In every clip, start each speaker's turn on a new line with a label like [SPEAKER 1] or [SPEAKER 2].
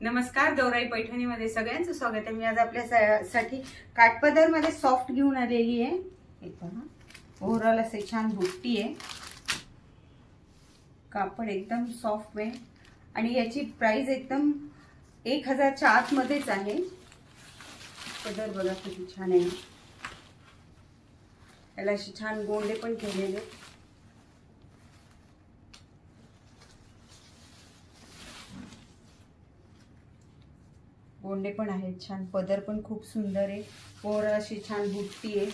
[SPEAKER 1] नमस्कार, गौराई पैठणीमध्ये सगळ्यांचं स्वागत आहे। मी आज आपल्यासाठी काठपदर मध्ये सॉफ्ट घेऊन आलेली आहे। हे पहा, ओव्हरऑल असे छान बुट्टी आहे, कापड एकदम सॉफ्ट आहे आणि याची प्राइस एकदम 1000च्या आत मध्येच आहे। पदर बघा किती छान आहे, याला अशी छान गोंडे पण केलेले, गोंडे पण आहेत छान। पदर पण खूप सुंदर आहे, और अशी छान बुट्टी आहे,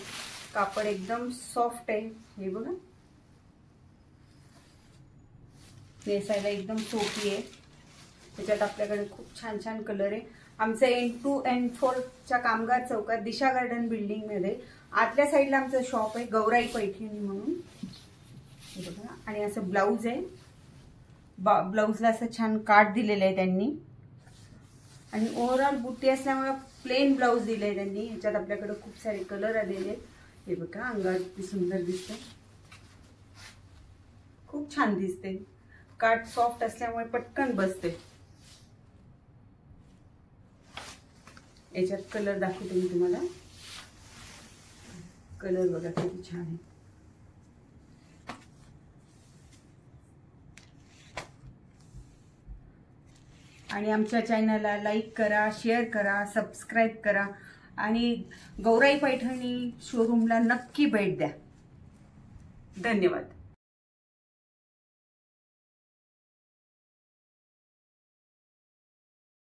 [SPEAKER 1] कापड एकदम सॉफ्ट आहे। हे बघा, नेसायला एकदम सोपी आहे। त्याच्यात आपल्याकडे खूप छान छान कलर आहे। आमचं N2 N4 च्या कामगार चौकात दिशा गार्डन बिल्डिंग मध्ये आतल्या साईडला आमचं शॉप आहे, गौराई पैठणी म्हणून। हे बघा, आणि असं ब्लाउज आहे, ब्लाउजला असं छान काट दिलेलं आहे त्यांनी, आणि ओव्हरऑल बुट्टी असल्यामुळे प्लेन ब्लाउज दिले त्यांनी। ह्याच्यात आपल्याकडे खूप सारे कलर आलेले। हे बघा, अंगावर किती सुंदर दिसते, खूप छान दिसते। काट सॉफ्ट असल्यामुळे पटकन बसते। याच्यात कलर दाखवते मी तुम्हाला, कलर बघा किती छान आहे। आणि आमच्या चॅनलला लाईक करा, शेअर करा, सबस्क्राइब करा, आणि गौराई पैठणी शोरूमला नक्की भेट द्या। धन्यवाद।